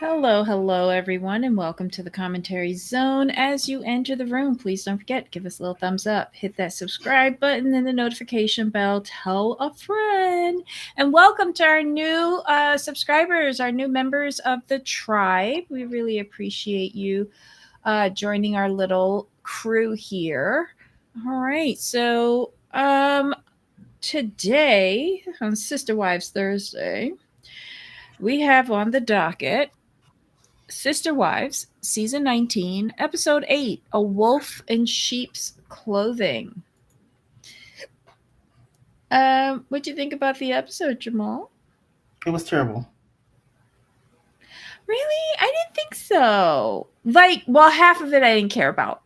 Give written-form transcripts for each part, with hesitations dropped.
Hello, everyone, and welcome to the commentary zone. As you enter the room, please don't forget, give us a little thumbs up, hit that subscribe button and the notification bell, tell a friend, and welcome to our new subscribers, our new members of the tribe. We really appreciate you joining our little crew here. All right, so today on Sister Wives Thursday, we have on the docket Sister Wives, Season 19, Episode 8, A Wolf in Sheep's Clothing. What'd you think about the episode, Jamal? It was terrible. Really? I didn't think so. Well, half of it I didn't care about.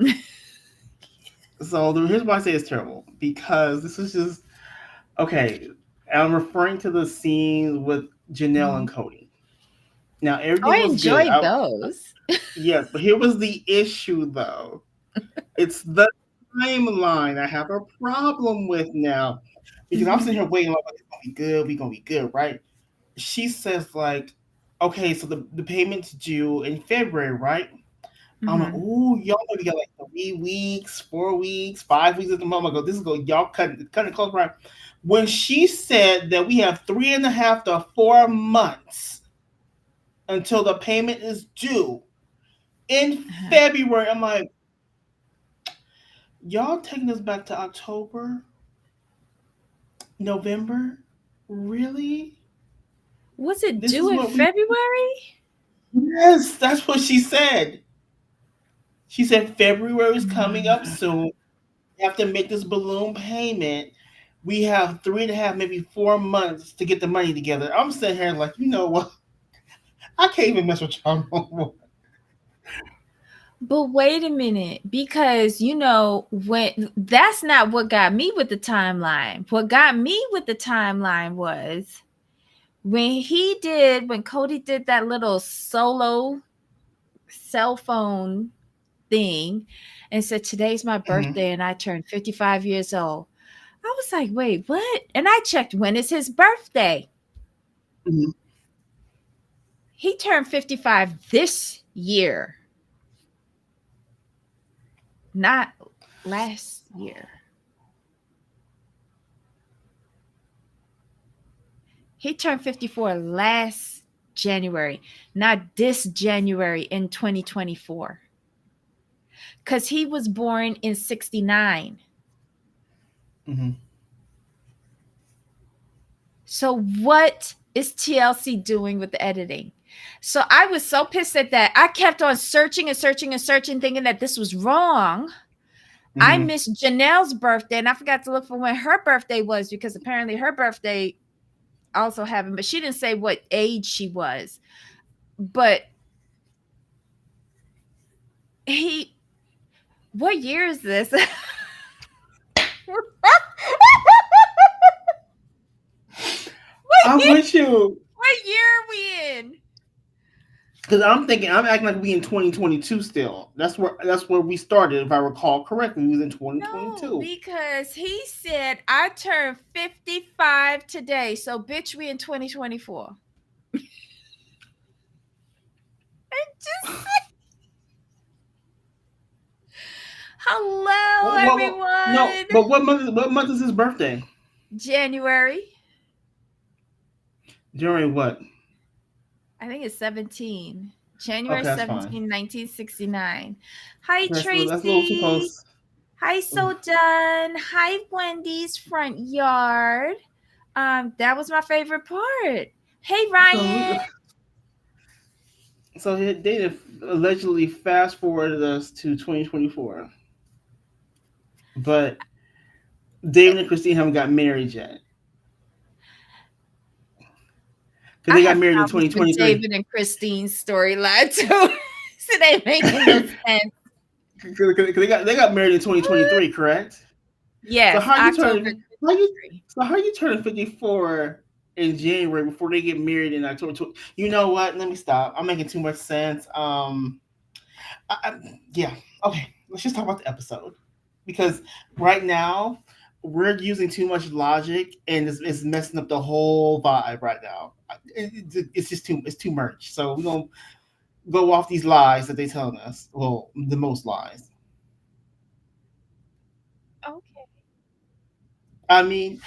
Here's why I say it's terrible. Because this is just okay. I'm referring to the scenes with Janelle and Mhm. Kody. Now Oh, everything I was good. enjoyed those. Yes, but here was the issue though. It's the timeline I have a problem with now. Because I'm sitting Mhm. here waiting like it's gonna be good, we gonna be good, right? She says like, okay, so the payment's due in February, right? I'm like, Mhm. ooh, y'all maybe got like 3 weeks, 4 weeks, 5 weeks at the moment. I go, this is go, y'all cutting it close, right? When she said that we have 3.5 to 4 months until the payment is due in Uh-huh. February, I'm like, y'all taking us back to October, November? Really? Was it This due is in what we February? Yes, that's what she said. She said February is coming up Mm. soon. You have to make this balloon payment. We have 3.5, maybe 4 months to get the money together. I'm sitting here like, you know what? I can't even mess with y'all no more. But wait a minute, because when that's not what got me with the timeline. What got me with the timeline was when Kody did that little solo cell phone thing and said, "Today's my Hmm. birthday and I turned 55 years old." I was like, "Wait, what?" And I checked, when is his birthday? Hmm. He turned 55 this year, not last year. He turned 54 last January, not this January in 2024. Because he was born in 69. Hmm. So what is TLC doing with the editing? So I was so pissed at that. I kept on searching and searching and searching, thinking that this was wrong. I Hmm. missed Janelle's birthday, and I forgot to look for when her birthday was because apparently her birthday also happened, but she didn't say what age she was. But he, what year is this? What I'm year? with you. What year are we in? Because I'm acting like we in 2022 still. That's where we started, if I recall correctly. We was in No, 2022. because he said I turned 55 today. So, bitch, we in 2024. I just said, hello, No, everyone. but what month is his birthday? January. During what? I think it's 17. January Okay, that's fine. 17, 1969. Hi, That's a little too Tracy. close. Hi, So Done. Hi, Wendy's front yard. That was my favorite part. Hey, So Ryan. they allegedly fast forwarded us to 2024, but David and Christine haven't got married yet because I they got have married in problems with 2023. David and Christine's storyline too. So they making no sense. Because they got married in 2023, correct? So Yes, how you October turning how you 23. so how you turning 54 in January before they get married in October? You know what? Let me stop. I'm making too much sense. Yeah. Okay. Let's just talk about the episode because right now we're using too much logic and it's messing up the whole vibe right now. It's just too much. So we're gonna go off these lies that they telling us. Well, the most lies. Okay. I mean,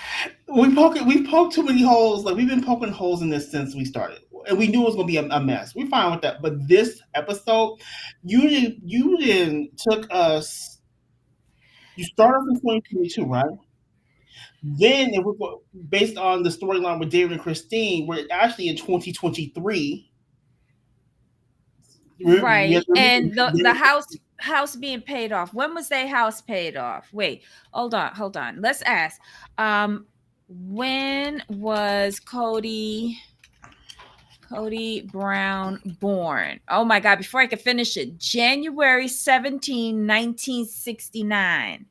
we poked too many holes. Like we've been poking holes in this since we started, and we knew it was gonna be a mess. We're fine with that. But this episode, you didn't took us. You started off in 2022, right? Then, if we go based on the storyline with David and Christine, we're actually in 2023. Right. And the house being paid off. When was their house paid off? Wait, hold on. Let's ask. Um, when was Kody Brown born? Oh my God, before I can finish it, January 17, 1969.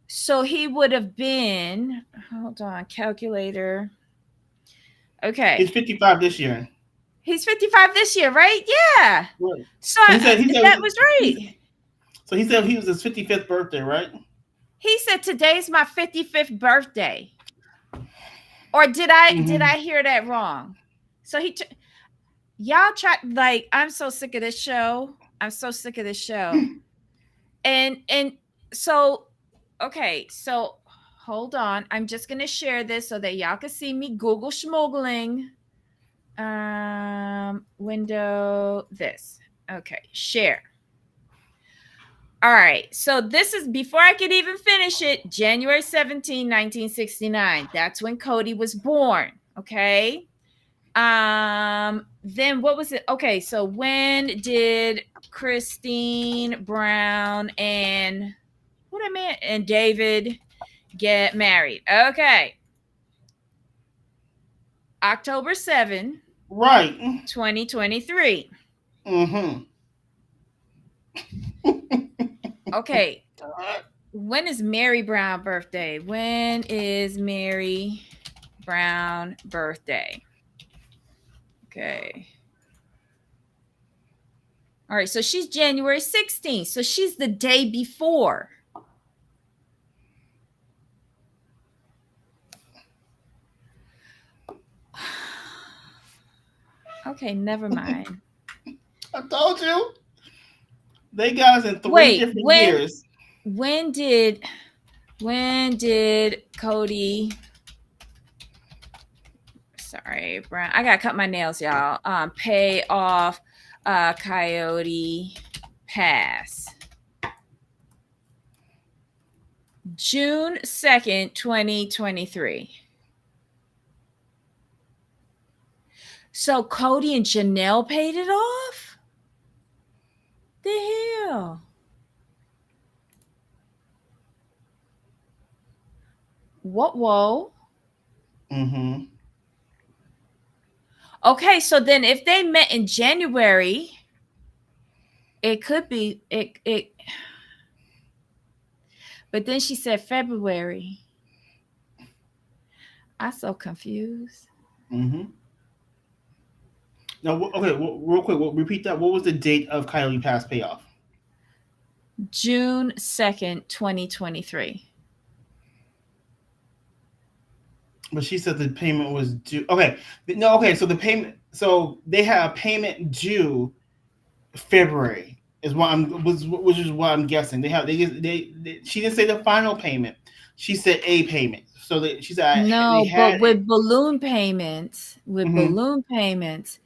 So he would have been, hold on, calculator. He's Okay. 55 this year. He's 55 this year, right? Yeah. Right. So So that was right. he said he was his 55th birthday, right? He said today's my 55th birthday. Or did I Mm-hmm. hear that wrong? So y'all try, like, I'm so sick of this show. I'm so sick of this show. And so okay, so hold on. I'm just going to share this so that y'all can see me Google schmoogling. Window this. Okay, share. All right. So this is before I could even finish it, January 17, 1969. That's when Kody was born. Okay. Then what was it? Okay, so when did Christine Brown and what I meant and David get married? Okay. October Right. 2023. Mm-hmm. Okay. When is Mary Brown birthday? When is Mary Brown birthday? Okay. All right, so she's January 16th. So she's the day before. Okay, never mind. I told you. They got us in three Wait, different years. when did Kody, sorry, Brown, I gotta cut my nails, y'all. Pay off Coyote Pass? June 2nd, 2023. So Kody and Janelle paid it off? The hell? What? Whoa. Mm-hmm. Okay, so then if they met in January, it could be it. But then she said February. I'm so confused. Mm-hmm. Now, okay, real quick, repeat that. What was the date of Coyote Pass payoff? June 2nd, 2023. But she said the payment was due. Okay, no, okay. So the payment, so they had a payment due February is what which is what I'm guessing. They she didn't say the final payment. She said a payment. So she said they No, but had. with Mm-hmm. balloon payments,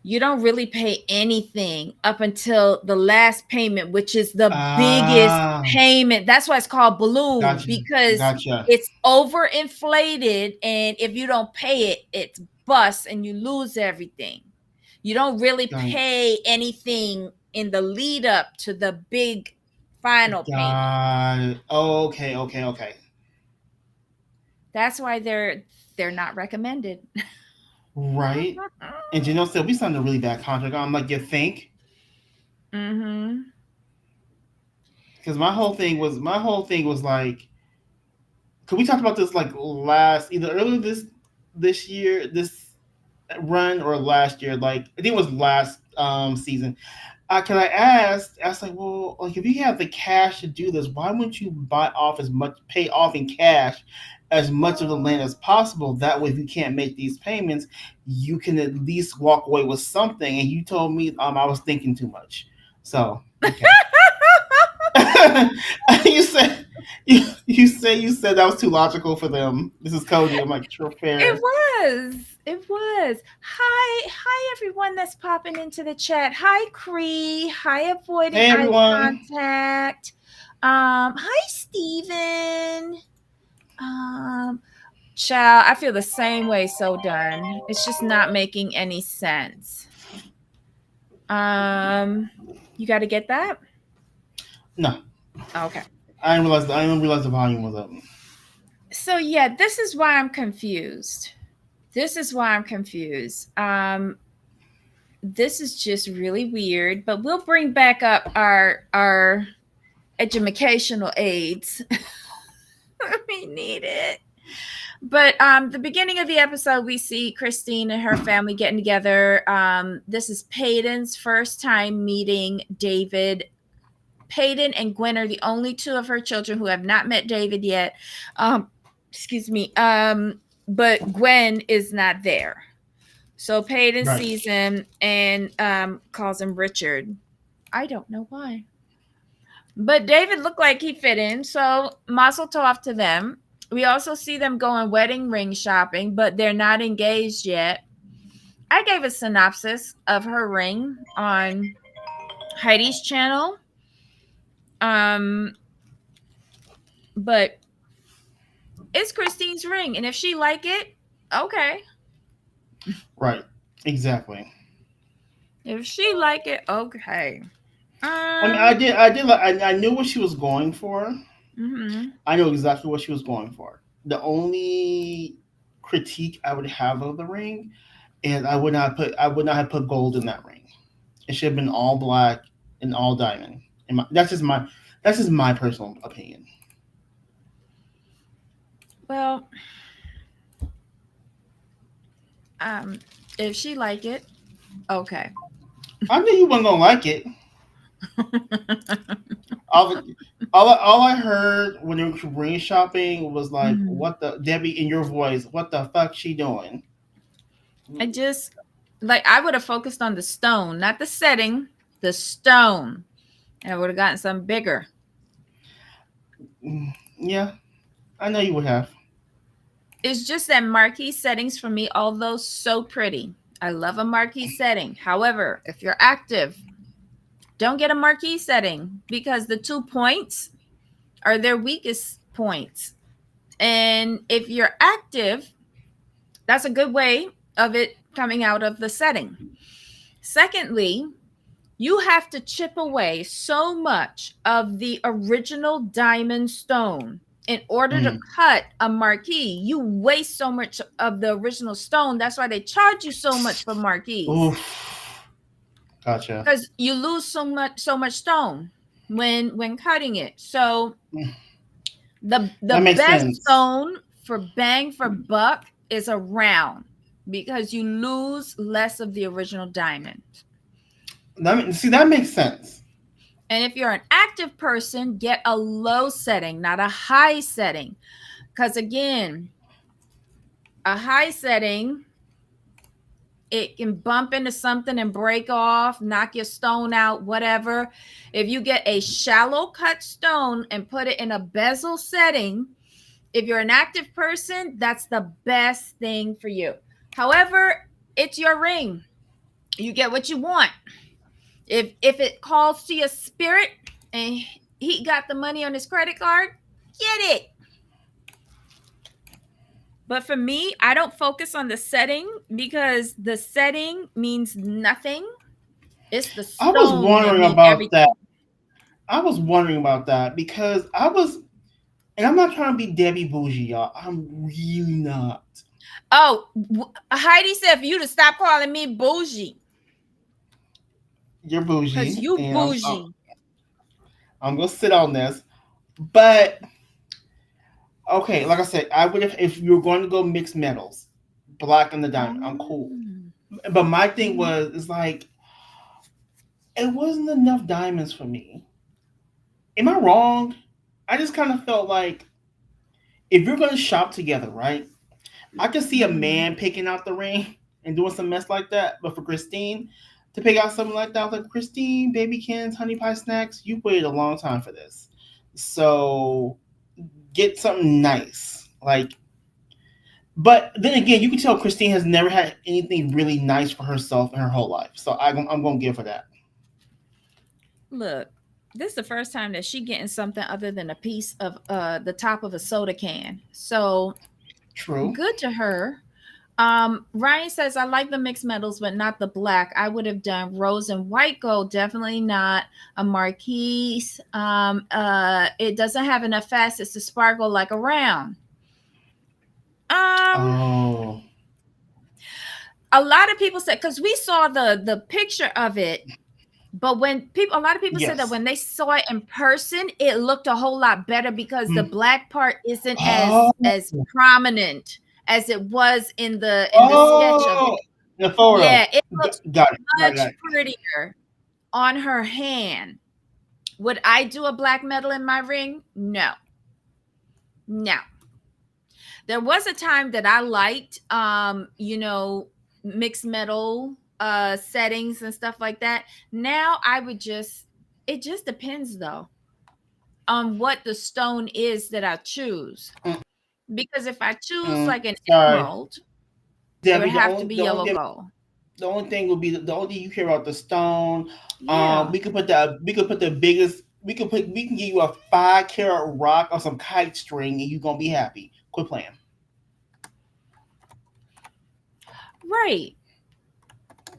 you don't really pay anything up until the last payment, which is the biggest Ah, payment. That's why it's called balloon, gotcha, because gotcha. it's overinflated. And if you don't pay it, it's bust and you lose everything. You don't really Got, pay anything in the lead up to the big final payment. got it. Okay, okay, okay. That's why they're not recommended. Right. And Janelle said we signed a really bad contract. I'm like, you think? Mm-hmm. Because my whole thing was like, cause we talked about this like last either earlier this year, this run or last year. Like I think it was last season. can I ask? I was like, well, like if you have the cash to do this, why wouldn't you buy off as much, pay off in cash as much of the land as possible? That way, if you can't make these payments, you can at least walk away with something. And you told me I was thinking too much. So okay. you said you said that was too logical for them. This is Kody. I'm like, sure, It fair. was. It was. Hi everyone that's popping into the chat. Hi Cree. Hi Avoiding Hey Eye everyone. Contact. Hi Steven. Um, Child, I feel the same way. So done. It's just not making any sense. Um, you got to get that. No, Okay. I didn't realize the volume was up. So yeah, this is why I'm confused. This is why I'm confused. This is just really weird, but we'll bring back up our educational aids. We need it. But the beginning of the episode, we see Christine and her family getting together. This is Peyton's first time meeting David. Peyton and Gwen are the only two of her children who have not met David yet. Excuse me. But Gwen is not there. So Peyton Right. sees him and calls him Richard. I don't know why. But David looked like he fit in, so mazel tov to them. We also see them going wedding ring shopping, but they're not engaged yet. I gave a synopsis of her ring on Heidi's channel. Um, but it's Christine's ring, and if she like it, okay. Right. Exactly. If she like it, okay. I mean, I Um, did. I did. I knew what she was going for. mm-hmm. I know exactly what she was going for. The only critique I would have of the ring is I would not have put gold in that ring. It should have been all black and all diamond. That's just my personal opinion. Well, um, if she like it, okay. I knew you weren't gonna like it. All the, all I heard when you were ring shopping was like, Mhm. "What the Debbie in your voice? What the fuck she doing?" I just like I would have focused on the stone, not the setting, the stone. And I would have gotten something bigger. Yeah, I know you would have. It's just that marquee settings for me, although so pretty. I love a marquee setting. However, if you're active, don't get a marquee setting because the 2 points are their weakest points. And if you're active, that's a good way of it coming out of the setting. Secondly, you have to chip away so much of the original diamond stone in order to Mm. cut a marquee. You waste so much of the original stone. That's why they charge you so much for marquees, Oof. Gotcha. because you lose so much stone when cutting it. So the That makes best sense. stone for bang for buck is a round, because you lose less of the original diamond. See, that makes sense. And if you're an active person, get a low setting, not a high setting. Because again, a high setting, it can bump into something and break off, knock your stone out, whatever. If you get a shallow cut stone and put it in a bezel setting, if you're an active person, that's the best thing for you. However, it's your ring. You get what you want. If it calls to your spirit and he got the money on his credit card, get it. But for me, I don't focus on the setting because the setting means nothing. It's the I was stone that wondering means about that. everything. I was wondering about that because and I'm not trying to be Debbie bougie, y'all. I'm really not. Oh, Heidi said for you to stop calling me bougie, You're because bougie, you and bougie. I'm gonna sit on this. But okay, like I said, I would have if you were going to go mix metals, black and the diamond. I'm cool. Mm. But my thing was, it's like it wasn't enough diamonds for me. Am I wrong? I just kind of felt like if you're gonna shop together, right? I could see a Mm-hmm. man picking out the ring and doing some mess like that, but for Christine to pick out something like that, I was like, Christine, baby cans, honey pie snacks, you waited a long time for this. So get something nice. Like, but then again, you can tell Christine has never had anything really nice for herself in her whole life. So I'm going to give her that. Look, this is the first time that she getting something other than a piece of the top of a soda can. So True. good to her. Ryan says, I like the mixed metals, but not the black. I would have done rose and white gold, definitely not a marquise. It doesn't have enough facets to sparkle like a round. Um, Oh, a lot of people said because we saw the picture of it, but when people, a lot of people said that yes. when they saw it in person, it looked a whole lot better because the Mm. black part isn't Oh, as prominent as it was in the sketch of oh, it. the photo. Yeah, it looks Got it. Got it. Got much it. prettier on her hand. Would I do a black metal in my ring? No. No. There was a time that I liked mixed metal settings and stuff like that. Now I would just, it just depends though on what the stone is that I choose. Mm, Because if I choose like an sorry, emerald, it would Debbie. have to be yellow gold. The only thing would be the only thing you care about the stone. Yeah. We could put the biggest. We can give you a 5 carat rock or some kite string, and you're gonna be happy. Quit playing. Right.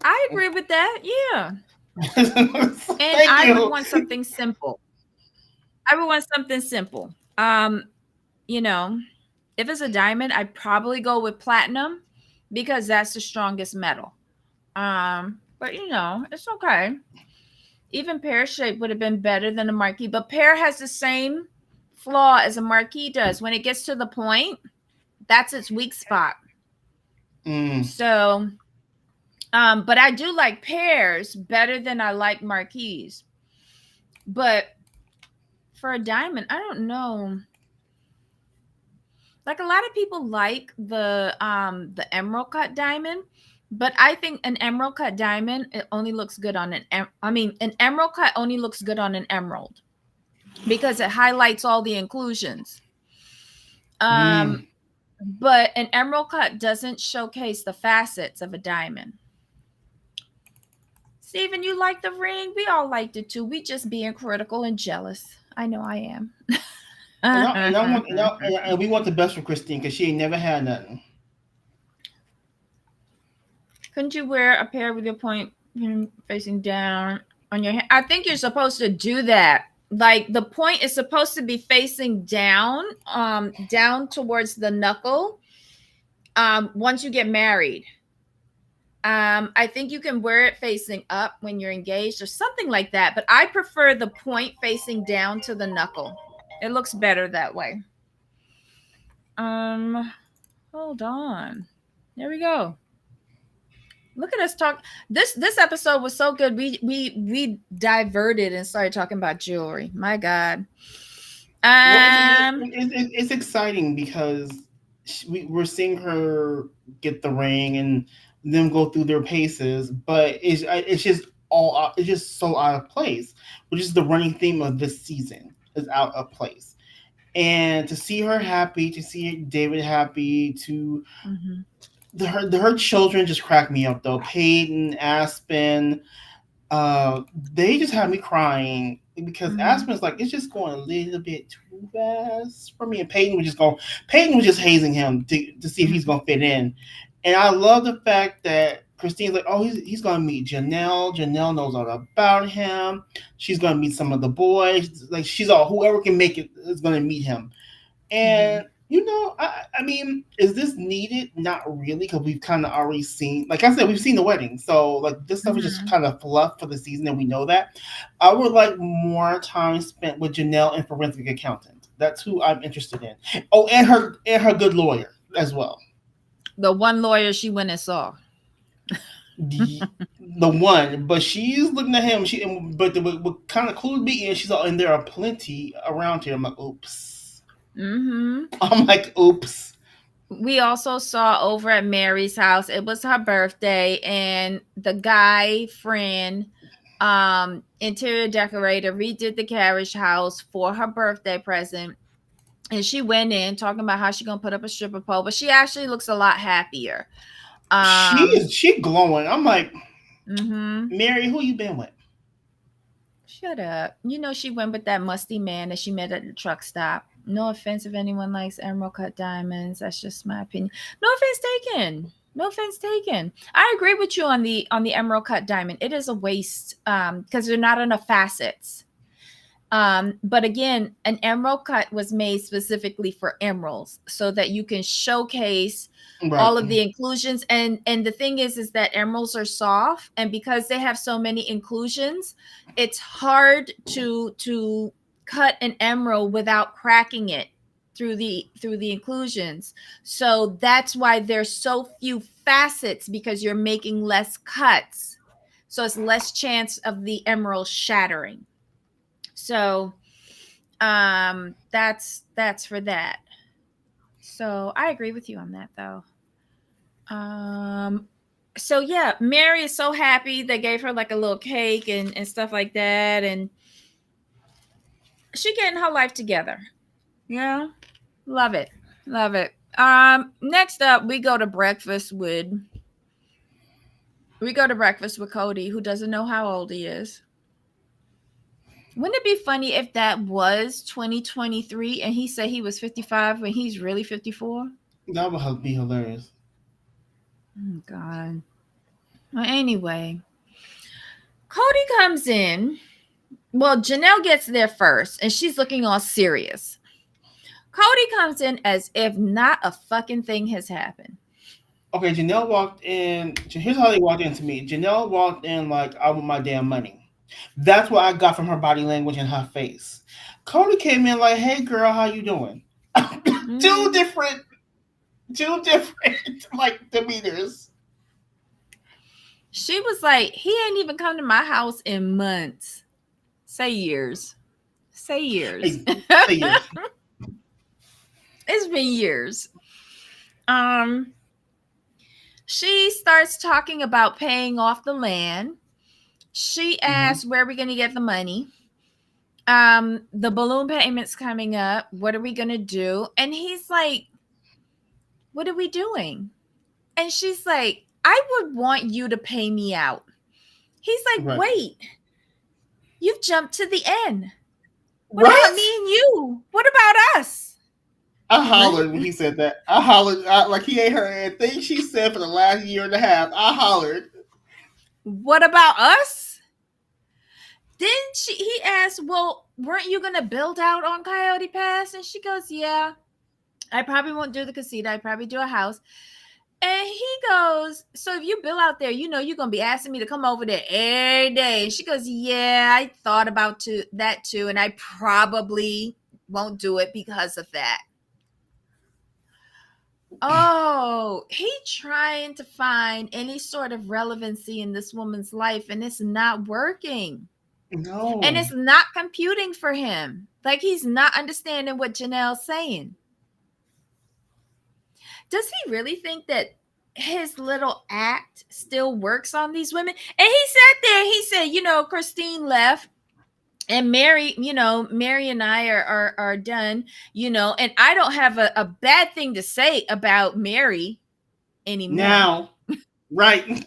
I agree with that. Yeah. And Thank I would you. want something simple. I would want something simple. You know, if it's a diamond, I'd probably go with platinum because that's the strongest metal. But it's okay. Even pear shape would have been better than a marquee, but pear has the same flaw as a marquee does. When it gets to the point, that's its weak spot. Mm. So, but I do like pears better than I like marquees. But for a diamond, I don't know. Like a lot of people like the emerald cut diamond, but I think an emerald cut diamond it only looks good on an emerald cut only looks good on an emerald because it highlights all the inclusions. Mm. Um but an emerald cut doesn't showcase the facets of a diamond. Steven, you like the ring? We all liked it too. We just being critical and jealous. I know I am. And we want the best for Christine because she ain't never had nothing. Couldn't you wear a pair with your point facing down on your hand? I think you're supposed to do that. Like the point is supposed to be facing down, down towards the knuckle. Once you get married, I think you can wear it facing up when you're engaged or something like that. But I prefer the point facing down to the knuckle. It looks better that way. Um, Hold on. There we go. Look at us talk. This episode was so good. We diverted and started talking about jewelry. My God. Well, Um. it's exciting because we're seeing her get the ring and them go through their paces, but it's just it's just so out of place, which is the running theme of this season is out of place. And to see her happy, to see David happy, to Mhm. her children just crack me up though. Peyton, Aspen, uh, they just had me crying because Mhm. Aspen's like it's just going a little bit too fast for me, and Peyton was just hazing him to see if he's Mhm. gonna fit in, and I love the fact that Christine's like, oh, he's gonna meet Janelle. Janelle knows all about him. She's gonna meet some of the boys. Like she's all whoever can make it is gonna meet him, Mhm. and I mean, is this needed? Not really, because we've kind of already seen, like I said, we've seen the wedding. So, like, this stuff is just Mhm. kind of fluff for the season, and we know that. I would like more time spent with Janelle and forensic accountant. That's who I'm interested in. Oh, and her good lawyer as well. The one lawyer she went and saw. the one, but she's looking at him. But what kind of clues me in? She's all, and there are plenty around here. I'm like, oops. Mm-hmm. I'm like, oops. We also saw over at Mary's house, it was her birthday, and the guy friend, interior decorator, redid the carriage house for her birthday present. And she went in talking about how she gonna put up a stripper pole, but she actually looks a lot happier. Um, She glowing. I'm like, mm-hmm. Mary, who you been with? Shut up. You know she went with that musty man that she met at the truck stop. No offense if anyone likes emerald cut diamonds. That's just my opinion. No offense taken. No offense taken. I agree with you on the emerald cut diamond. It is a waste because they're not enough facets. But again, an emerald cut was made specifically for emeralds so that you can showcase all Right. of the inclusions. And the thing is that emeralds are soft, and because they have so many inclusions, it's hard to cut an emerald without cracking it through the inclusions. So that's why there's so few facets, because you're making less cuts. So it's less chance of the emerald shattering. So that's for that. So I agree with you on that though. Um so yeah, Mary is so happy. They gave her like a little cake and stuff like that, and she getting her life together. Yeah. Love it. Love it. Next up we go to breakfast with Kody, who doesn't know how old he is. Wouldn't it be funny if that was 2023 and he said he was 55 when he's really 54? That would be hilarious. Oh, God. Well, anyway, Kody comes in. Well, Janelle gets there first, and she's looking all serious. Kody comes in as if not a fucking thing has happened. Okay, Janelle walked in. Here's how they walked into me. Janelle walked in like, I want my damn money. That's what I got from her body language and her face. Cody came in like, hey girl, how you doing? two Mm-hmm. different, two different like demeanors. She was like, he ain't even come to my house in months. Say years. Say years. Hey, say yes. It's been years. Um, she starts talking about paying off the land. She Mm-hmm. asks where are we going to get the money. The balloon payment's coming up. What are we going to do? And he's like, what are we doing? And she's like, I would want you to pay me out. He's like, Right. wait, you've jumped to the end. What about Right? me and you? What about us? I What? hollered when he said that. I hollered like he ain't heard anything she said for the last year and a half. I hollered. What about us? Then he asked, well, weren't you gonna build out on Coyote Pass? And she goes, yeah, I probably won't do the casita. I'd probably do a house. And he goes, so if you build out there, you know you're gonna be asking me to come over there every day. And she goes, yeah, I thought about that too, and I probably won't do it because of that. Oh, he trying to find any sort of relevancy in this woman's life, and it's not working. And No. it's not computing for him. Like he's not understanding what Janelle's saying. Does he really think that his little act still works on these women? And he sat there, he said, you know, Christine left. And Mary, you know, Mary and I are done, you know, and I don't have a bad thing to say about Mary anymore. Now. Right.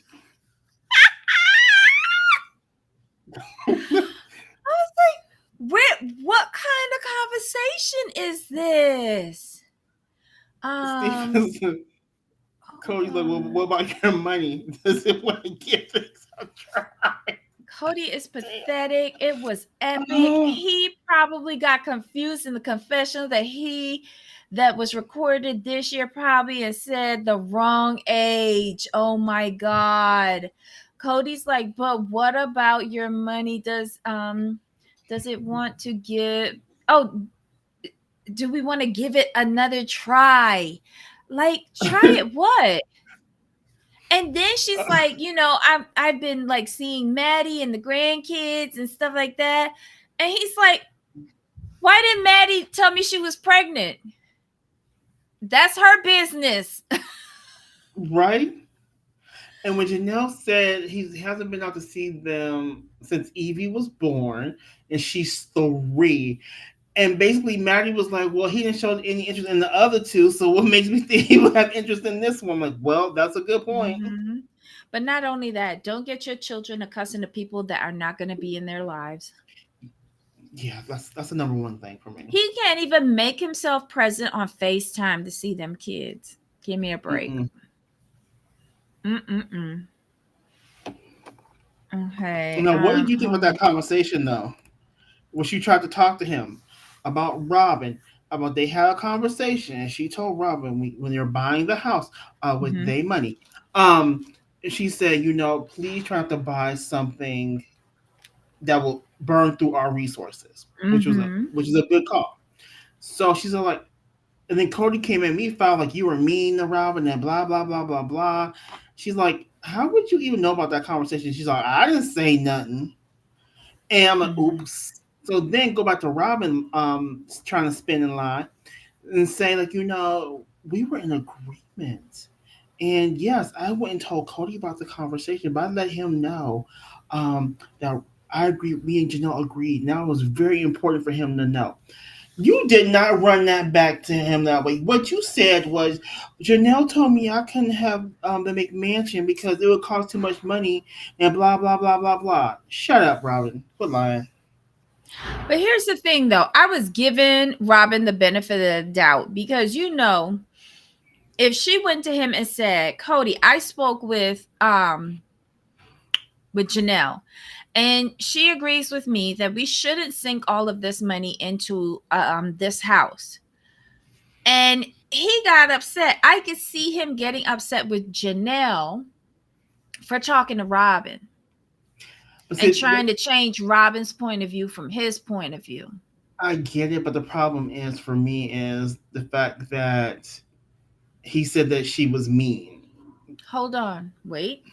I was like, what kind of conversation is this? Um, Stevenson. hold Cody's like, well, what on. about your money? Does it want to get things? I'm trying. Kody is Damn. pathetic. It was epic. Oh, He probably got confused in the confessional that was recorded this year probably and said the wrong age. Oh my god. Kody's like, but what about your money? Does it want to give oh do we want to give it another try? Like, try it what? And then she's like, I've been like seeing Maddie and the grandkids and stuff like that. And he's like, why didn't Maddie tell me she was pregnant? That's her business. Right? And when Janelle said he hasn't been out to see them since Evie was born, and she's 3, and basically Maddie was like, "Well, he didn't show any interest in the other two, so what makes me think he would have interest in this one?" I'm like, well, that's a good point. Mm-hmm. But not only that, don't get your children accustomed to people that are not going to be in their lives. Yeah, that's the number one thing for me. He can't even make himself present on FaceTime to see them kids. Give me a break. Mm-mm. Mm-mm-mm. Okay. Now, what did you think about Hold on. that conversation though? When she tried to talk to him about Robin, about they had a conversation, and she told Robin when they were buying the house with Mm-hmm. their money, um, she said, please try not to buy something that will burn through our resources, Mm-hmm. which is a good call. So she's like, and then Kody came at me, found like you were mean to Robin and blah blah blah blah blah. She's like, how would you even know about that conversation? She's like, I didn't say nothing. And I'm like, Mm-hmm. oops. So then go back to Robin trying to spin in line and say, like, we were in agreement. And yes, I went and told Kody about the conversation, but I let him know that I agree, me and Janelle agreed. Now it was very important for him to know. You did not run that back to him that way. What you said was, Janelle told me I couldn't have the McMansion because it would cost too much money and blah blah blah blah blah. Shut up, Robin. Quit lying. But here's the thing, though. I was giving Robin the benefit of the doubt because if she went to him and said, "Kody, I spoke with Janelle, and she agrees with me that we shouldn't sink all of this money into this house," and he got upset. I could see him getting upset with Janelle for talking to Robin But and see, trying to change Robin's point of view from his point of view. I get it, but the problem is for me is the fact that he said that she was mean. Hold on, wait.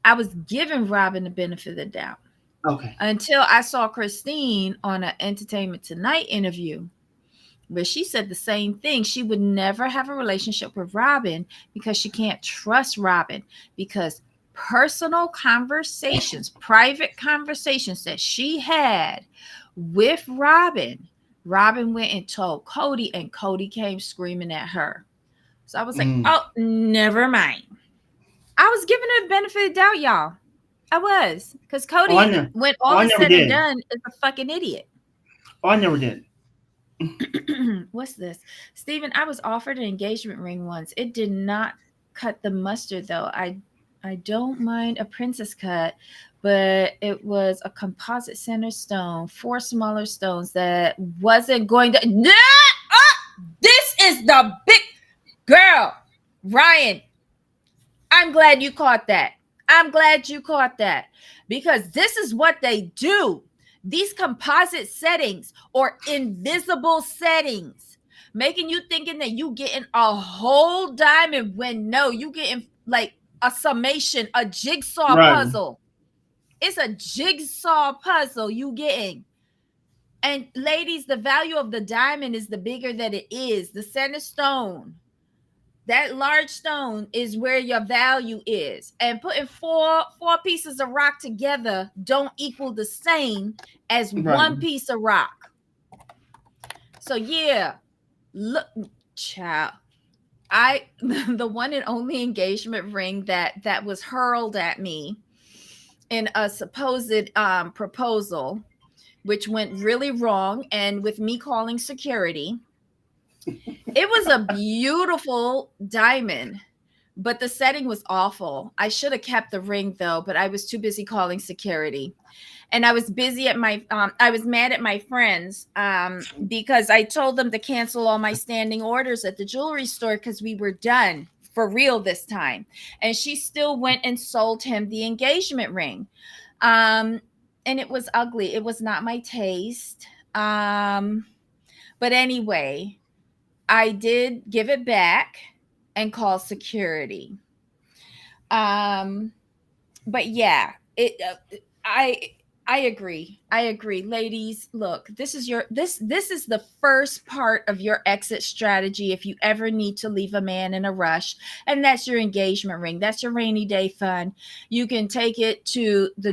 I was giving Robin the benefit of the doubt Okay. until I saw Christine on an Entertainment Tonight interview where she said the same thing. She would never have a relationship with Robin because she can't trust Robin, because personal conversations, private conversations that she had with Robin, Robin went and told Kody, and Kody came screaming at her. So I was like, Mm. oh, never mind. I was giving her the benefit of the doubt, y'all. I was. Because Oh, I Kody, know. when Oh, all I is never said and did. done, is a fucking idiot. Oh, I never did. What's this? Stephen, I was offered an engagement ring once. It did not cut the mustard though. I don't mind a princess cut, but it was a composite center stone, 4 smaller stones that wasn't going to. This is the big girl. Ryan, I'm glad you caught that. I'm glad you caught that, because this is what they do. These composite settings or invisible settings, making you thinking that you getting a whole diamond when no, you getting like a summation, a jigsaw Right. puzzle. It's a jigsaw puzzle you getting. And ladies, the value of the diamond is the bigger that it is. The center stone, that large stone, is where your value is, and putting four pieces of rock together don't equal the same as Right. one piece of rock. So yeah, look, child, I the one and only engagement ring that was hurled at me in a supposed proposal, which went really wrong, and with me calling security. It was a beautiful diamond, but the setting was awful. I should have kept the ring though, but I was too busy calling security. And I was busy at I was mad at my friends because I told them to cancel all my standing orders at the jewelry store because we were done for real this time. And she still went and sold him the engagement ring. Um, and it was ugly. It was not my taste. But anyway, I did give it back and call security. Um, but yeah, it. I I agree. I agree, ladies. Look, this is the first part of your exit strategy if you ever need to leave a man in a rush, and that's your engagement ring. That's your rainy day fun. You can take it to the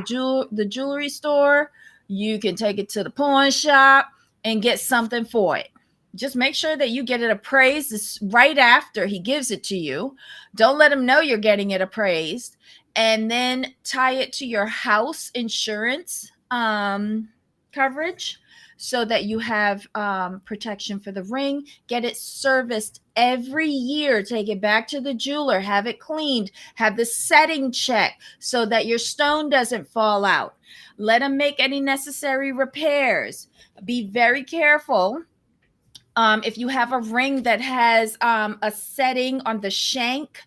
jewelry store. You can take it to the pawn shop and get something for it. Just make sure that you get it appraised right after he gives it to you. Don't let him know you're getting it appraised, and then tie it to your house insurance coverage so that you have protection for the ring. Get it serviced every year. Take it back to the jeweler, have it cleaned, have the setting check so that your stone doesn't fall out. Let them make any necessary repairs. Be very careful. If you have a ring that has a setting on the shank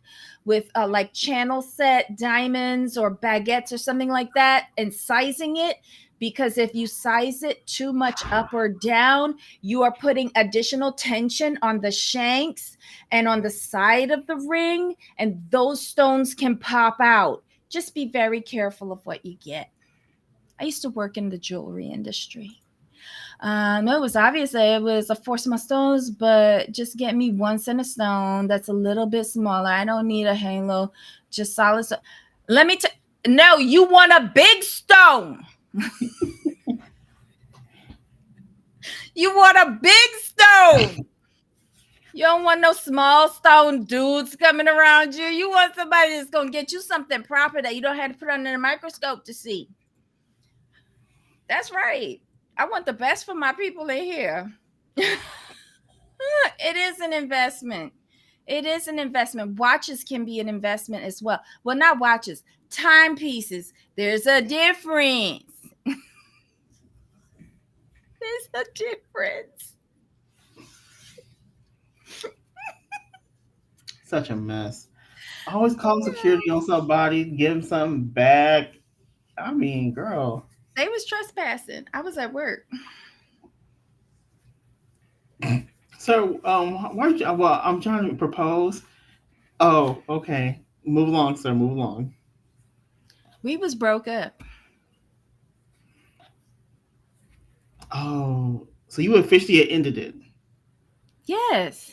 with like channel set diamonds or baguettes or something like that, and sizing it, because if you size it too much up or down, you are putting additional tension on the shanks and on the side of the ring, and those stones can pop out. Just be very careful of what you get. I used to work in the jewelry industry. No, it was obvious that it was a force my stones, but just get me one center stone that's a little bit smaller. I don't need a halo, just solid. Let me tell. No, you want a big stone. You want a big stone. You don't want no small stone dudes coming around you. You want somebody that's gonna get you something proper that you don't have to put under the microscope to see. That's right. I want the best for my people in here. It is an investment. It is an investment. Watches can be an investment as well. Well, not watches, timepieces. There's a difference. There's a difference. Such a mess. Always call security on somebody, give them something back. I mean, girl. They was trespassing. I was at work. So, why did you, well, I'm trying to propose. Oh, okay. Move along, sir. Move along. We was broke up. Oh, so you officially ended it. Yes.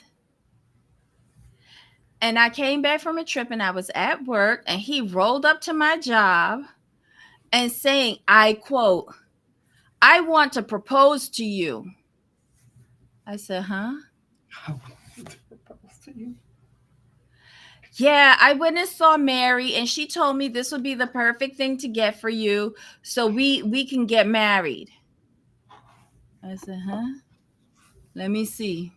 And I came back from a trip and I was at work and he rolled up to my job and saying, I quote, I want to propose to you. I said, huh? I wanted to propose to you. Yeah, I went and saw Mary and she told me this would be the perfect thing to get for you so we can get married. I said, huh? Let me see.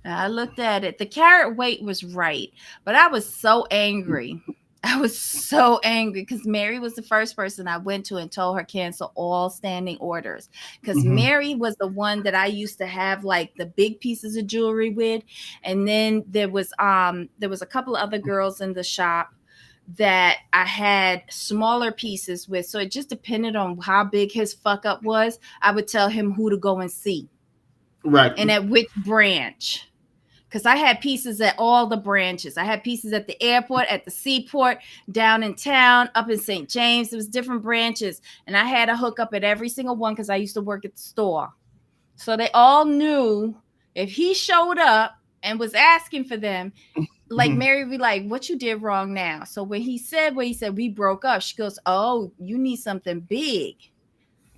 I looked at it. The carrot weight was right, but I was so angry. I was so angry because Mary was the first person I went to and told her cancel all standing orders. Because Mm-hmm. Mary was the one that I used to have like the big pieces of jewelry with, and then there was a couple of other girls in the shop that I had smaller pieces with. So it just depended on how big his fuck up was. I would tell him who to go and see Right. and at which branch, because I had pieces at all the branches. I had pieces at the airport, at the seaport, down in town, up in St. James. There was different branches, and I had a hookup at every single one because I used to work at the store. So they all knew if he showed up and was asking for them, like Mm-hmm. Mary would be like, "What you did wrong now?" So when he said we broke up, she goes, "Oh, you need something big,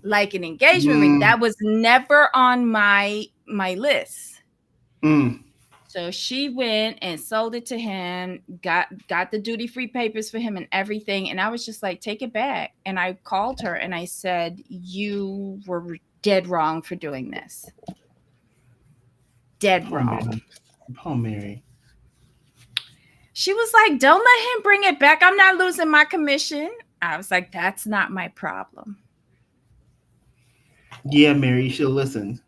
like an engagement ring." Mm, That was never on my list. mm. So she went and sold it to him, got the duty free papers for him and everything. And I was just like, take it back. And I called her and I said, you were dead wrong for doing this. Dead Poor wrong. Mary. Poor Mary. She was like, don't let him bring it back. I'm not losing my commission. I was like, that's not my problem. Yeah, Mary, you should listen.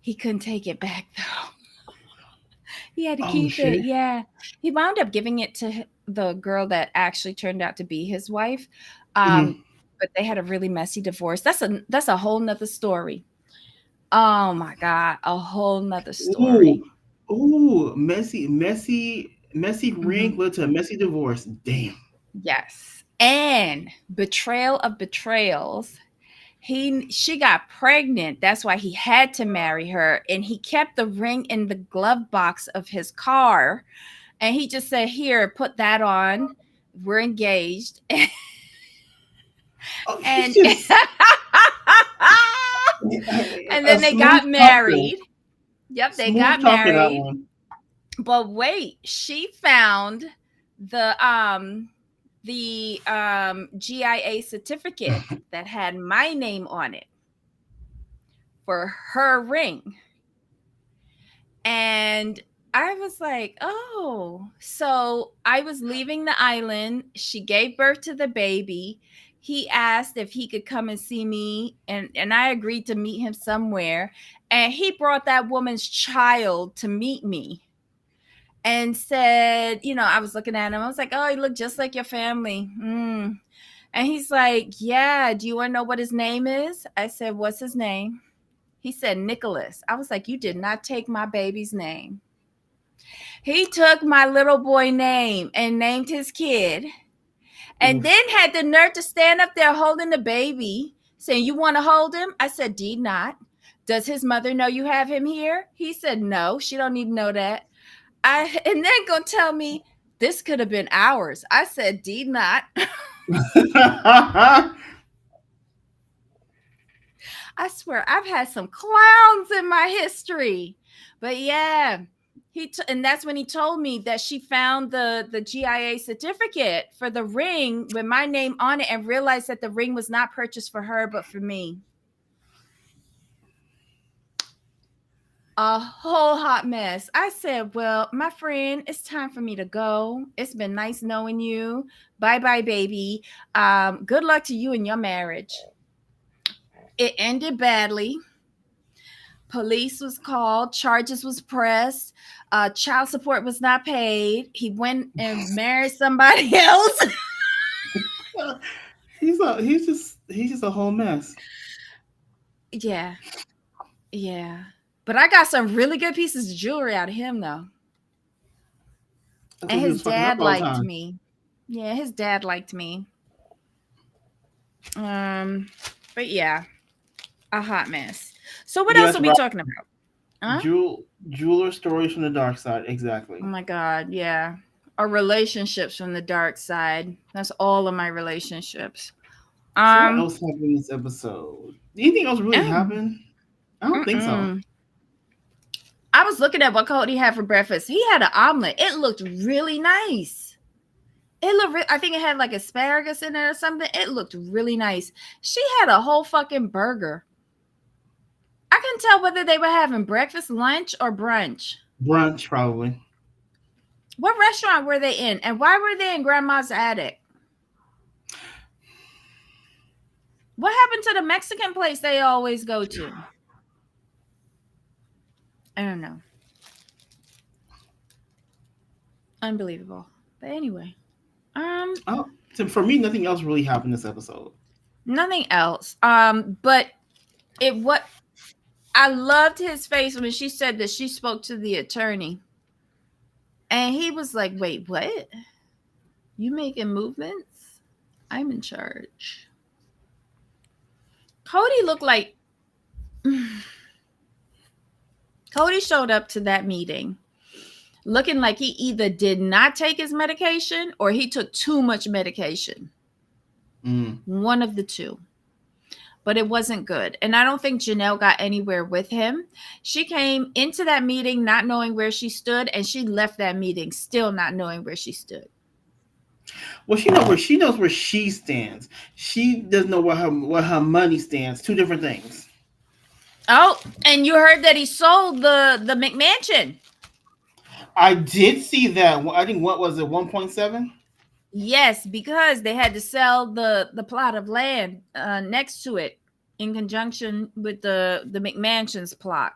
He couldn't take it back though. He had to Oh keep it. shit. Yeah. He wound up giving it to the girl that actually turned out to be his wife. Mm. But they had a really messy divorce. That's a whole nother story. Oh my God. A whole nother story. Ooh, ooh, messy, messy, Messy Hmm. ring led to a messy divorce. Damn. Yes. And betrayal of betrayals. She got pregnant. That's why he had to marry her. And he kept the ring in the glove box of his car. And he just said, "Here, put that on. We're engaged." Oh, he's And just and a then they smooth got talker. married. Yep, they Smooth got talker, that married. one. But wait, she found the GIA certificate that had my name on it for her ring. And I was like, "Oh." So I was leaving the island. She gave birth to the baby. He asked if he could come and see me, and I agreed to meet him somewhere. And he brought that woman's child to meet me and said, I was looking at him. I was like, "Oh, you look just like your family." And he's like, "Yeah, do you want to know what his name is?" I said, "What's his name?" He said, "Nicholas." I was like, "You did not take my baby's name." He took my little boy name and named his kid, and Oof. then had the nerve to stand up there holding the baby, saying, "You want to hold him?" I said, "Did not." "Does his mother know you have him here?" He said, "No, she don't need to know that." And then gonna tell me this could have been ours. I said, "Did not." I swear I've had some clowns in my history. But yeah, and that's when he told me that she found the GIA certificate for the ring with my name on it and realized that the ring was not purchased for her but for me. A whole hot mess. I said, "Well, my friend, it's time for me to go. It's been nice knowing you. Bye bye, baby. Good luck to you and your marriage." It ended badly. Police was called, charges was pressed, child support was not paid. He went and married somebody else. He's just a whole mess. Yeah, yeah. But I got some really good pieces of jewelry out of him though. And Because he his was fucking up dad all the liked time. me. Yeah, his dad liked me. Um, but yeah, a hot mess. So what else Yes, are we right. talking about? Huh? Jeweler stories from the dark side. Oh Exactly. my god, yeah. Our relationships from the dark side. That's all of my relationships. So what Um, else happened in this episode? Anything else really oh, happen? I don't think so. mm-mm. I was looking at what Cody had for breakfast. He had an omelet. It looked really nice. I think it had like asparagus in it or something. It looked really nice. She had a whole fucking burger. I couldn't tell whether they were having breakfast, lunch, or brunch. Brunch, probably. What restaurant were they in? And why were they in Grandma's attic? What happened to the Mexican place they always go to? I don't know. Unbelievable. But anyway, Oh, so for me, nothing else really happened this episode. nothing else. But it what I loved his face when she said that she spoke to the attorney. And he was like, "Wait, what? You making movements? I'm in charge." Cody looked like Cody showed up to that meeting looking like he either did not take his medication or he took too much medication. Mm. One of the two. But it wasn't good. And I don't think Janelle got anywhere with him. She came into that meeting not knowing where she stood, and she left that meeting still not knowing where she stood. Well, she knows where she stands. She doesn't know where her money stands. Two different things. Oh, and you heard that he sold the McMansion. I did see that. I think what was it, 1.7? Yes, because they had to sell the plot of land next to it in conjunction with the McMansion's plot.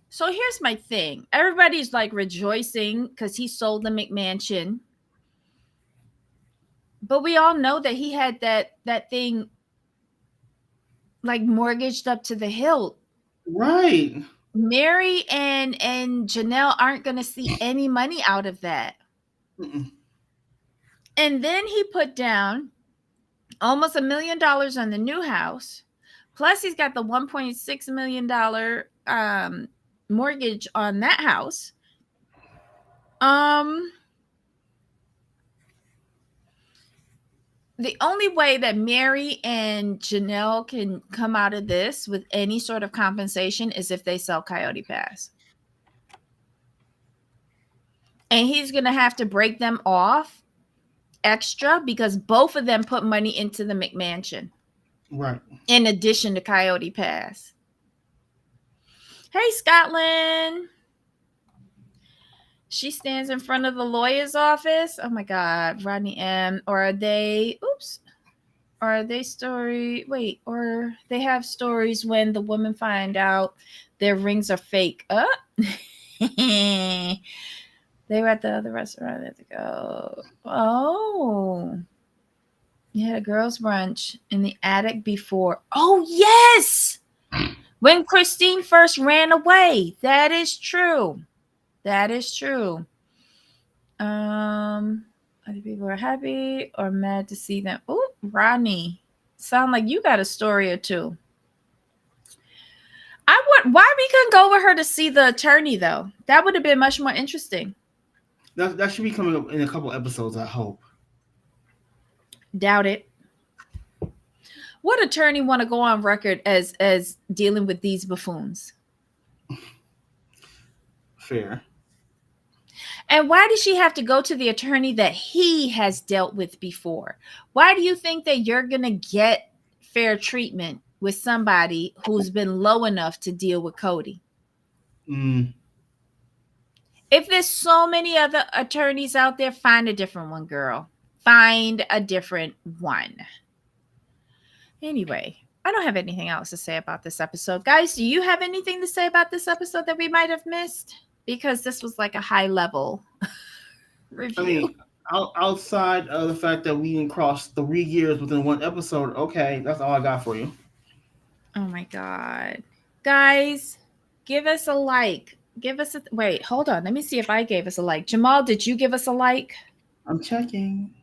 So here's my thing. Everybody's like rejoicing because he sold the McMansion. But we all know that he had that thing like mortgaged up to the hilt. Right. Mary and Janelle aren't going to see any money out of that. Mm-mm. And then he put down almost $1 million on the new house. Plus, he's got the $1.6 million mortgage on that house. Um, the only way that Mary and Janelle can come out of this with any sort of compensation is if they sell Coyote Pass. And he's going to have to break them off extra because both of them put money into the McMansion Right. in addition to Coyote Pass. Hey, Scotland. She stands in front of the lawyer's office. Oh my God, Rodney M. Or are they, oops, or are they or they have stories when the women find out their rings are fake. They were at the other restaurant. They had to go. Oh, you had a girls' brunch in the attic before. Oh, yes. When Christine first ran away. That is true. That is true. Other people are happy or mad to see them. Oh, Rodney. Sound like you got a story or two. Why we couldn't go with her to see the attorney though? That would have been much more interesting. That should be coming up in a couple episodes, I hope. Doubt it. What attorney want to go on record as dealing with these buffoons? Fair. And why does she have to go to the attorney that he has dealt with before? Why do you think that you're going to get fair treatment with somebody who's been low enough to deal with Kody? Mm. If there's so many other attorneys out there, find a different one, girl. Find a different one. Anyway, I don't have anything else to say about this episode. Guys, do you have anything to say about this episode that we might have missed? Because this was like a high level I review. mean, outside of the fact that we didn't cross 3 years within one episode, okay, that's all I got for you. Oh my God. Guys, give us a like. Give us a wait, hold on. Let me see if I gave us a like. Jamal, did you give us a like? I'm checking.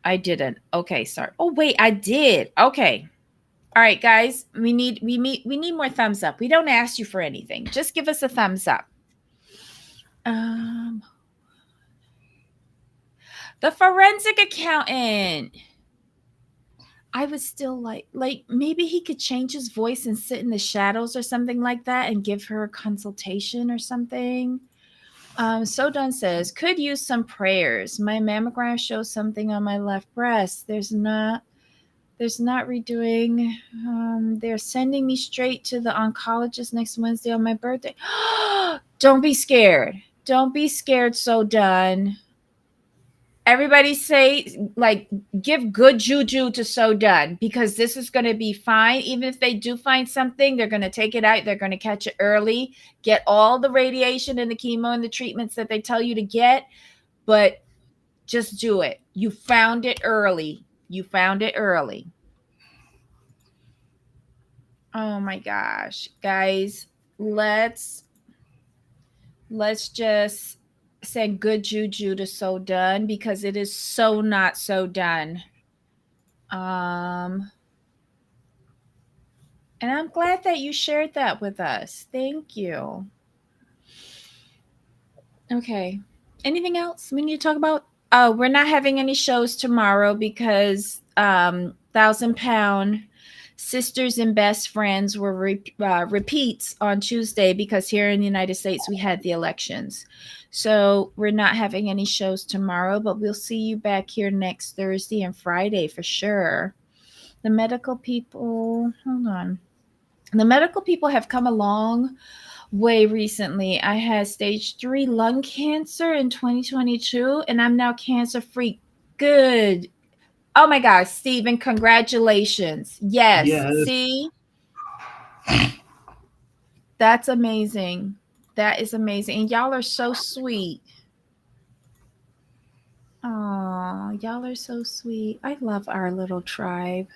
I didn't. Okay, sorry. Oh wait, I did. Okay. All right, guys. We need more thumbs up. We don't ask you for anything. Just give us a thumbs up. Um the forensic accountant. I was still like maybe he could change his voice and sit in the shadows or something like that and give her a consultation or something. So Don says, could use some prayers. My mammogram shows something on my left breast. There's not redoing. They're sending me straight to the oncologist next Wednesday on my birthday. Don't be scared. Don't be scared, So Don. Everybody say, like, give good juju to So Done because this is going to be fine. Even if they do find something, they're going to take it out. They're going to catch it early, get all the radiation and the chemo and the treatments that they tell you to get, but just do it. You found it early. You found it early. Oh my gosh, guys, let's just send good juju to So Done because it is so not so done. Um, and I'm glad that you shared that with us. Thank you. Okay. Anything else we need to talk about? Oh, we're not having any shows tomorrow because £1,000 Sisters and Best Friends were repeats on Tuesday because here in the United States we had the elections. So we're not having any shows tomorrow, but we'll see you back here next Thursday and Friday for sure. The medical people, hold on. The medical people have come a long way recently. I had stage 3 lung cancer in 2022, and I'm now cancer free. Good. Oh my gosh, Stephen, congratulations. Yes. Yes. See, that's amazing. That is amazing. And y'all are so sweet. Oh, y'all are so sweet. I love our little tribe.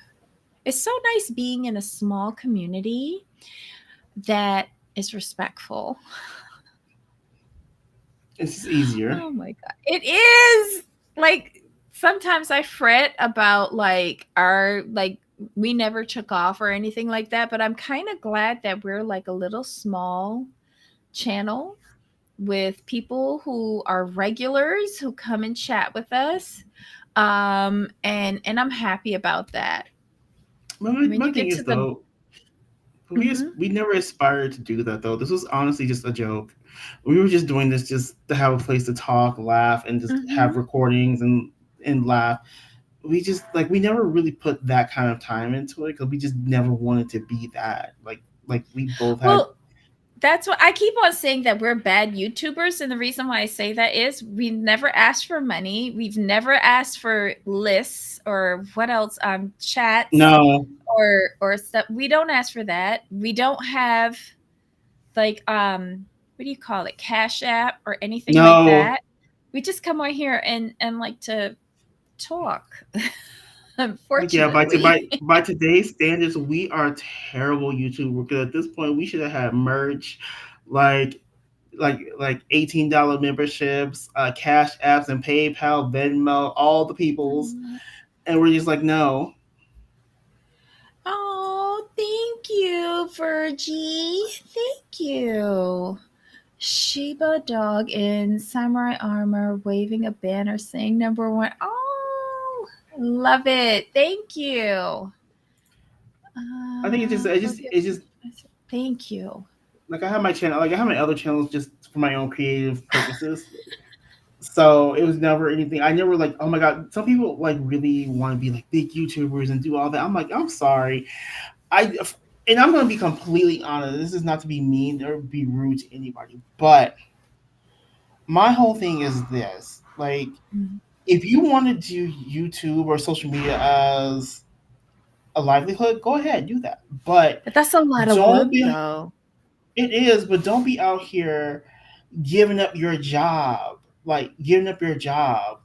It's so nice being in a small community that is respectful. It's just easier. Oh my god. It is. Like sometimes I fret about like our like we never took off or anything like that, but I'm kind of glad that we're like a little small channel with people who are regulars who come and chat with us. And I'm happy about that. My, When my you thing get is to the though, Mhm. we never aspired to do that though. This was honestly just a joke. We were just doing this just to have a place to talk, laugh, and just have Mhm. recordings and laugh. We just like we never really put that kind of time into it because we just never wanted to be that. Like we both had Well, that's what I keep on saying, that we're bad YouTubers. And the reason why I say that is we've never asked for money. We've never asked for lists or what else, chats no, or stuff. We don't ask for that. We don't have like what do you call it? Cash app or anything like no. that. We just come on here and like to talk. Like yeah, Unfortunately. by today's standards, we are terrible YouTubers. Because at this point, we should have had merch, like like $18 memberships, cash apps, and PayPal, Venmo, all the peoples, and we're just like no. Oh, thank you, Virgie. Thank you. Shiba dog in samurai armor waving a banner saying number one. Oh, love it. Thank you. I think Focus. it's just Thank you. like I have my channel, like I have my other channels just for my own creative purposes. So it was never anything. I never like, oh my god, some people like really want to be like big YouTubers and do all that. I'm like, I'm sorry. I and I'm gonna be completely honest. This is not to be mean or be rude to anybody, but my whole thing is this: like, Mhm. if you want to do YouTube or social media as a livelihood, go ahead, do that. But But that's a lot of don't work, be. though. It is, but don't be out here giving up your job, like giving up your job,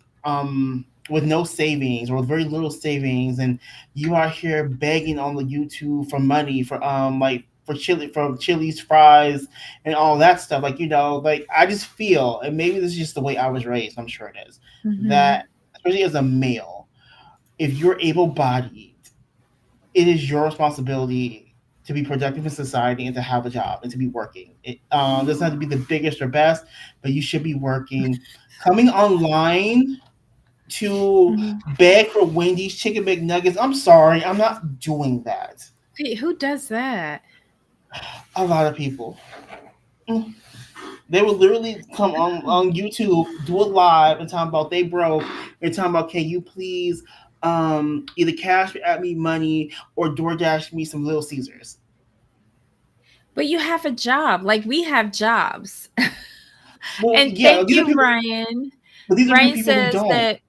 with no savings or with very little savings, and you are here begging on the YouTube for money for like for chili from Chili's fries and all that stuff. Like like I just feel, and maybe this is just the way I was raised. I'm sure it is Hmm. that especially as a male, if you're able-bodied, it is your responsibility to be productive in society and to have a job and to be working. It doesn't have to be the biggest or best, but you should be working. Coming online to Hmm. beg for Wendy's chicken McNuggets, I'm sorry, I'm not doing that. Wait, who does that? A lot of people. Mm. They would literally come on Oh. YouTube, do it live, and talk about they broke, and talking about can you please either cash at me money or DoorDash me some Little Caesars. But you have a job. Like we have jobs. Well, And yeah, thank these are you, people, Ryan. but these are Ryan people who says don't. that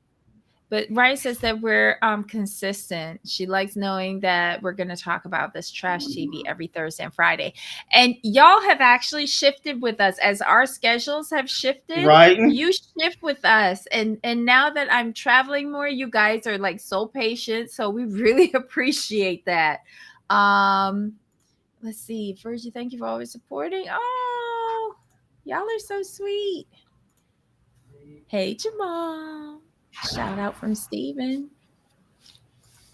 But Ryan says that we're consistent. She likes knowing that we're going to talk about this trash TV every Thursday and Friday. And y'all have actually shifted with us as our schedules have shifted. Right? You shift with us, and now that I'm traveling more, you guys are like so patient. So we really appreciate that. Um, let's see, Virgie, thank you for always supporting. Oh, y'all are so sweet. Hey, Jamal. Shout out from Steven.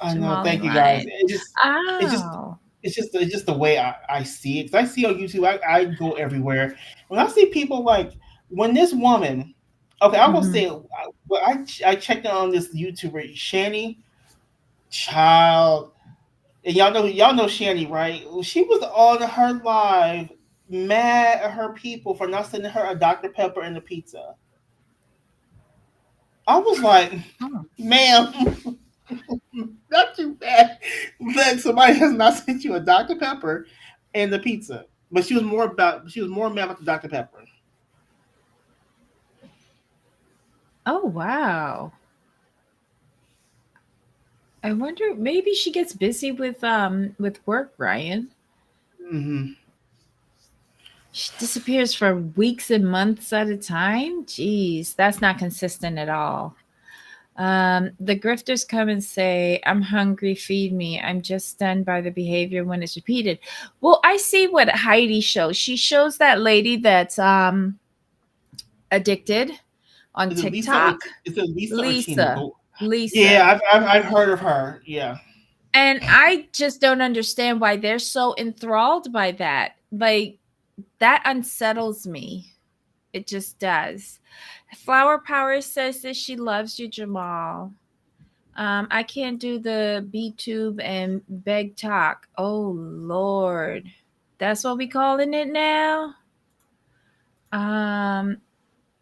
I know. Jamal and Thank you guys. Ryan. It just, Oh. it's just the way I see it. Because I see on YouTube, I go everywhere. When I see people like when this woman, okay, I'm gonna say, Mhm. I checked on this YouTuber Shani Child, and y'all know Shani, right? She was on her live mad at her people for not sending her a Dr Pepper and a pizza. I was like, Oh. ma'am, not too bad that somebody has not sent you a Dr. Pepper and the pizza. But she was more mad about the Dr. Pepper. Oh, wow. I wonder, maybe she gets busy with work, Ryan. Mm-hmm. She disappears for weeks and months at a time. Jeez, that's not consistent at all. The grifters come and say, I'm hungry, feed me. I'm just stunned by the behavior when it's repeated. Well, I see what Heidi shows. She shows that lady that's addicted on Is it Lisa or TikTok. is it Lisa or Tina? Lisa. Yeah, Lisa. I've heard of her. Yeah. And I just don't understand why they're so enthralled by that. Like, that unsettles me. It just does. Flower Power says that she loves you, Jamal. I can't do the B tube and beg talk. Oh Lord, that's what we calling it now. Um,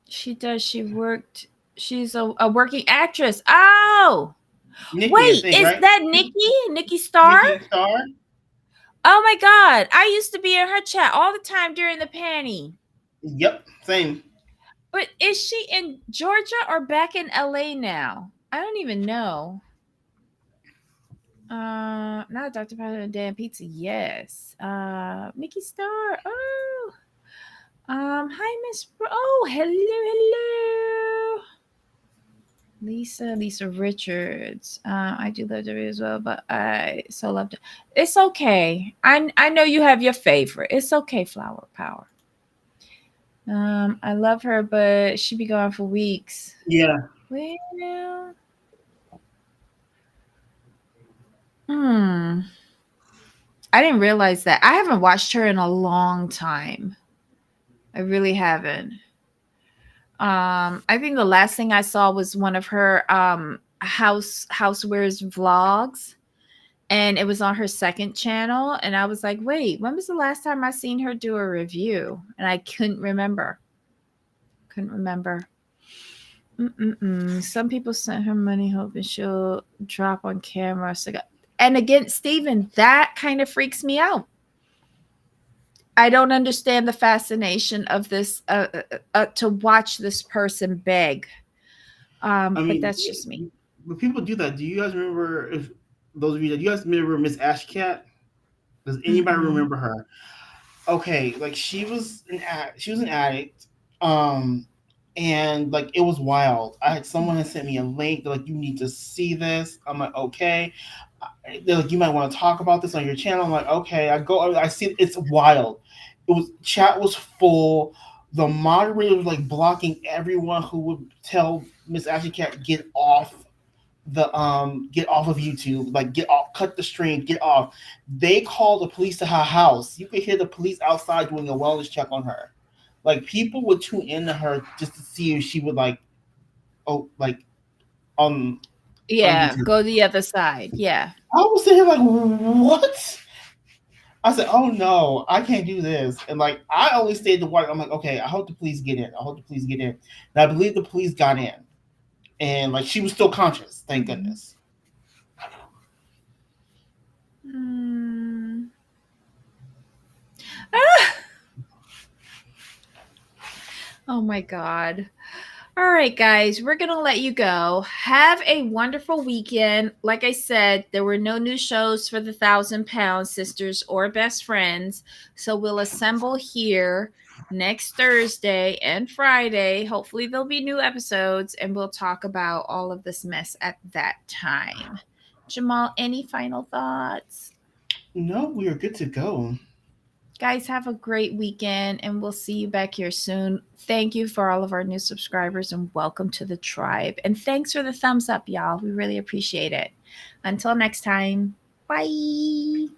she does. She worked. She's a working actress. Oh, Nikki, I wait, think, is right? that Nikki? Nikki Star? Nikki Star. Oh my God, I used to be in her chat all the time during the panty. Yep, same. But is she in Georgia or back in LA now? I don't even know. Not Dr. Pepper and Dan Pizza. Yes. Mickey Star. Oh. Hi, Miss. Oh, hello, hello. Lisa Richards. I do love her as well, but I so loved it. It's okay. I know you have your favorite. It's okay, Flower Power. I love her, but she be gone for weeks. Yeah. Well, hmm. I didn't realize that. I haven't watched her in a long time. I really haven't. I think the last thing I saw was one of her housewares vlogs, and it was on her second channel. And I was like, wait, when was the last time I seen her do a review? And I couldn't remember. Couldn't remember. Some people sent her money hoping she'll drop on camera. So, and again, Steven, that kind of freaks me out. I don't understand the fascination of this to watch this person beg. I But mean, that's just me. when people do that, do you guys remember if those of you that you guys remember Miss Ash Cat? Does anybody Mm-mm. remember her? Okay, like she was an addict, um, and like it was wild. I had someone had sent me a link. They're like, you need to see this. I'm like, okay. They're like, you might want to talk about this on your channel. I'm like, okay. I go, I see it's wild. It was chat was full. The moderator was like blocking everyone who would tell Miss Ashley Cat get off of YouTube, like get off, cut the stream, get off. They called the police to her house. You could hear the police outside doing a wellness check on her. Like people would tune into her just to see if she would like on on Yeah, YouTube. go the other side. Yeah. I was sitting here like, what? I said, oh no, I can't do this. And like I only stayed to watch. I'm like, okay, I hope the police get in. I hope the police get in. And I believe the police got in. And like she was still conscious, thank Mhm. goodness. Mm. Ah! Oh my God. All right, guys, we're going to let you go. Have a wonderful weekend. Like I said, there were no new shows for the 1,000 Pound Sisters or Best Friends. So we'll assemble here next Thursday and Friday. Hopefully, there'll be new episodes and we'll talk about all of this mess at that time. Jamal, any final thoughts? No, we are good to go. Guys, have a great weekend and we'll see you back here soon. Thank you for all of our new subscribers and welcome to the tribe. And thanks for the thumbs up, y'all. We really appreciate it. Until next time, bye.